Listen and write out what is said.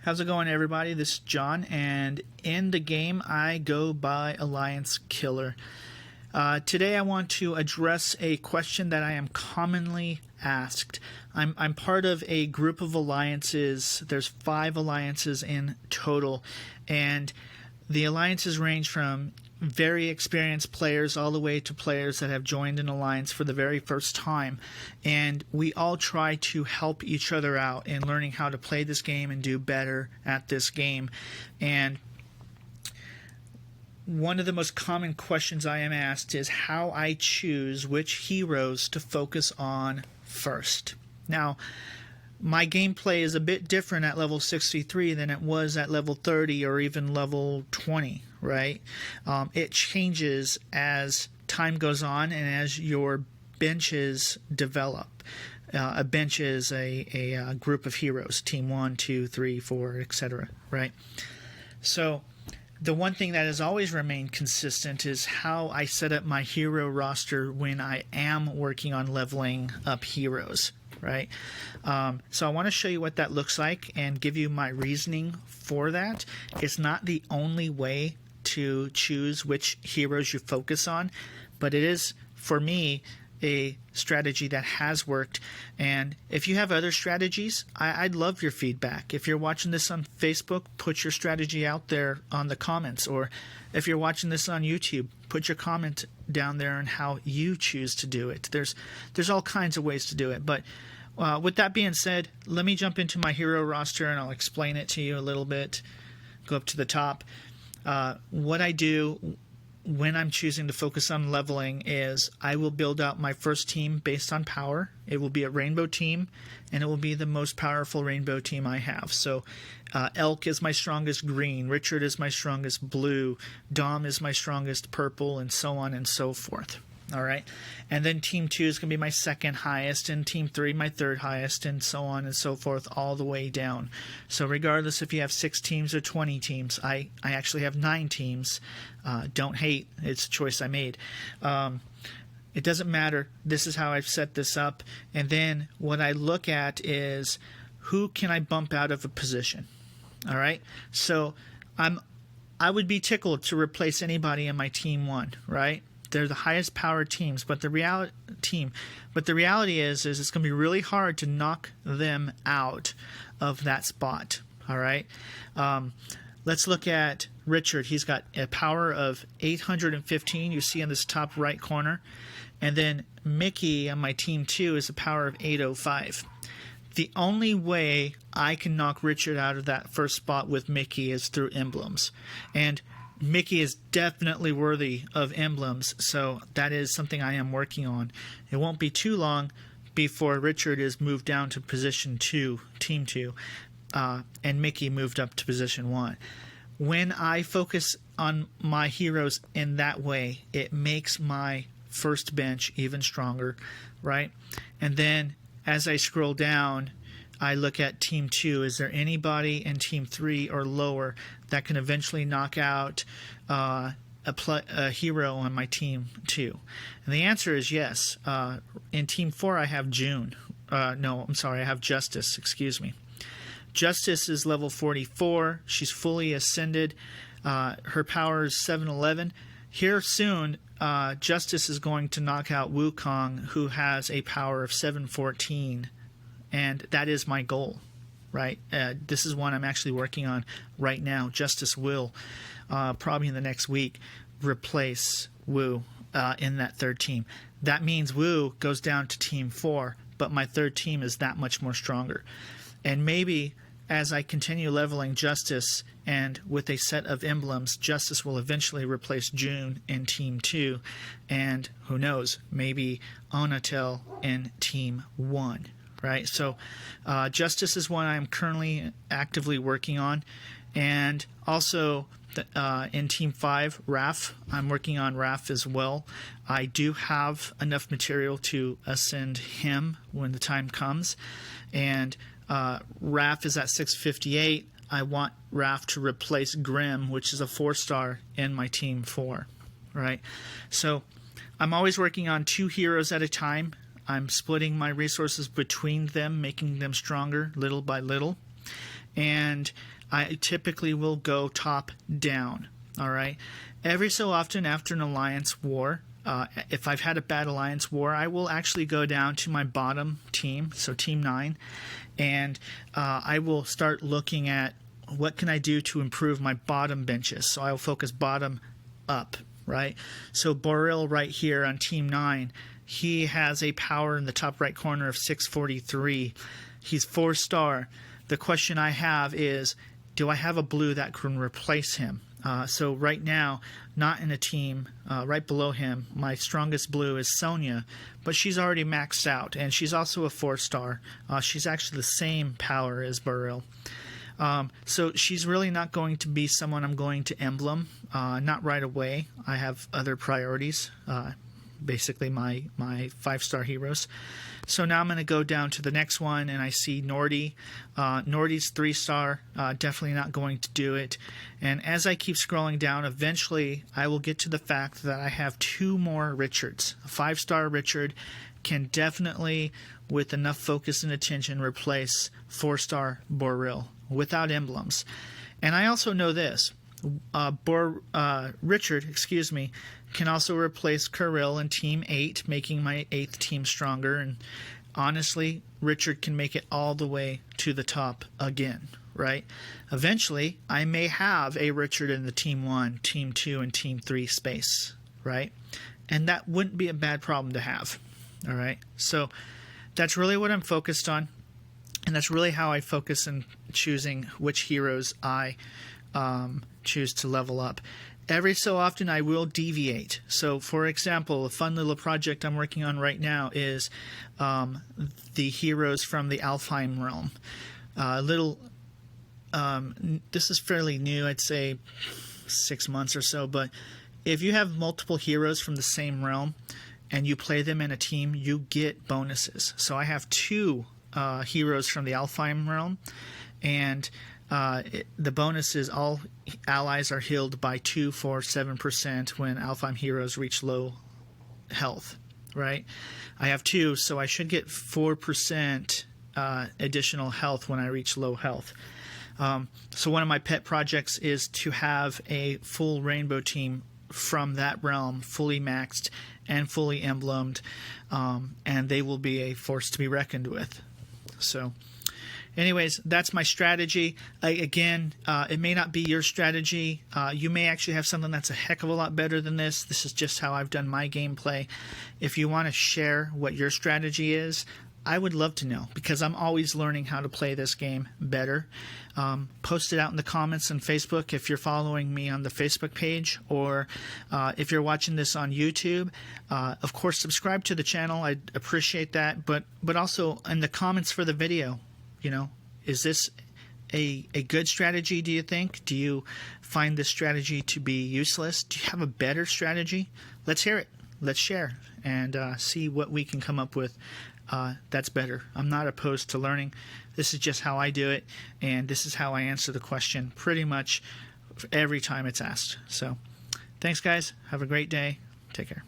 How's it going, everybody? This is John, and in the game I go by Alliance Killer. Today I want to address a question that I am commonly asked. I'm part of a group of alliances. There's 5 alliances in total, and the alliances range from very experienced players all the way to players that have joined an alliance for the very first time, and we all try to help each other out in learning how to play this game and do better at this game. And one of the most common questions I am asked is how I choose which heroes to focus on first. Now, my gameplay is a bit different at level 63 than it was at level 30 or even level 20, right? It changes as time goes on and as your benches develop. A bench is a group of heroes, team 1, 2, 3, 4, etc., right? So the one thing that has always remained consistent is how I set up my hero roster when I am working on leveling up heroes, right? So I want to show you what that looks like and give you my reasoning for that. It's not the only way to choose which heroes you focus on, but it is, for me, a strategy that has worked. And if you have other strategies, I'd love your feedback. If you're watching this on Facebook, put your strategy out there on the comments, or if you're watching this on YouTube, put your comment down there on how you choose to do it. There's all kinds of ways to do it, but with that being said, let me jump into my hero roster and I'll explain it to you a little bit. Go up to the top. What I do when I'm choosing to focus on leveling is I will build out my first team based on power. It will be a rainbow team, and it will be the most powerful rainbow team I have. So Elk is my strongest green, Richard is my strongest blue, Dom is my strongest purple, and so on and so forth. All right, and then team 2 is going to be my second highest, and team 3 my third highest, and so on and so forth all the way down. So regardless if you have 6 teams or 20 teams, I actually have 9 teams. Don't hate, it's a choice I made. It doesn't matter. This is how I've set this up, and then what I look at is who can I bump out of a position. All right, so I would be tickled to replace anybody in my team 1, right? They're the highest powered teams, but the reality is it's going to be really hard to knock them out of that spot. All right, let's look at Richard. He's got a power of 815. You see in this top right corner, and then Mickey on my team 2 is a power of 805. The only way I can knock Richard out of that first spot with Mickey is through emblems, and Mickey is definitely worthy of emblems, so that is something I am working on. It won't be too long before Richard is moved down to position 2, team 2, and Mickey moved up to position 1. When I focus on my heroes in that way, it makes my first bench even stronger, right? And then as I scroll down, I look at team 2. Is there anybody in team 3 or lower that can eventually knock out a hero on my team 2? And the answer is yes. In team 4, I have June. No, I'm sorry, I have Justice. Excuse me. Justice is level 44. She's fully ascended. Her power is 711. Here soon, Justice is going to knock out Wukong, who has a power of 714. And that is my goal, right? This is one I'm actually working on right now. Justice will, probably in the next week, replace Wu in that third team. That means Wu goes down to team 4, but my third team is that much more stronger. And maybe as I continue leveling Justice and with a set of emblems, Justice will eventually replace June in team 2. And who knows, maybe Onatel in team 1. Right, so Justice is one I'm currently actively working on, and also in Team 5, Raph, I'm working on Raph as well. I do have enough material to ascend him when the time comes, and Raph is at 658. I want Raph to replace Grim, which is a 4-star in my Team 4. Right, so I'm always working on 2 heroes at a time. I'm splitting my resources between them, making them stronger little by little. and I typically will go top down. All right. Every so often after an alliance war, if I've had a bad alliance war, I will actually go down to my bottom team, so team 9, and I will start looking at what can I do to improve my bottom benches. So I will focus bottom up, right? So Boril right here on team 9, he has a power in the top right corner of 643. He's 4-star. The question I have is, do I have a blue that can replace him? So right now, not in a team, right below him, my strongest blue is Sonya, but she's already maxed out, and she's also a 4-star. She's actually the same power as Boril. So she's really not going to be someone I'm going to emblem, not right away. I have other priorities, basically my 5-star heroes. So now I'm going to go down to the next one, and I see Nordy. Nordy's 3-star, definitely not going to do it. And as I keep scrolling down, eventually I will get to the fact that I have 2 more Richards. A 5-star Richard can definitely, with enough focus and attention, replace 4-star Boril without emblems. And I also know this. Richard, can also replace Kirill in Team 8, making my 8th team stronger. And honestly, Richard can make it all the way to the top again, right? Eventually, I may have a Richard in the Team 1, Team 2, and Team 3 space, right? And that wouldn't be a bad problem to have, all right? So that's really what I'm focused on. And that's really how I focus in choosing which heroes I choose to level up. Every so often I will deviate. So for example, a fun little project I'm working on right now is the heroes from the Alfheim realm. This is fairly new, I'd say 6 months or so, but if you have multiple heroes from the same realm and you play them in a team, you get bonuses. So I have 2 heroes from the Alfheim realm, and the bonus is all allies are healed by 2, 4, 7% when Alfheim heroes reach low health, right? I have 2, so I should get 4% additional health when I reach low health. So one of my pet projects is to have a full rainbow team from that realm, fully maxed and fully emblemed, and they will be a force to be reckoned with. So anyways, that's my strategy. Again, it may not be your strategy. You may actually have something that's a heck of a lot better than this. This is just how I've done my gameplay. If you want to share what your strategy is, I would love to know, because I'm always learning how to play this game better. Post it out in the comments on Facebook if you're following me on the Facebook page, or if you're watching this on YouTube. Of course, subscribe to the channel. I'd appreciate that. But also in the comments for the video, you know, is this a good strategy, do you think? Do you find this strategy to be useless? Do you have a better strategy? Let's hear it. Let's share and see what we can come up with that's better. I'm not opposed to learning. This is just how I do it, and this is how I answer the question pretty much every time it's asked. So thanks, guys. Have a great day. Take care.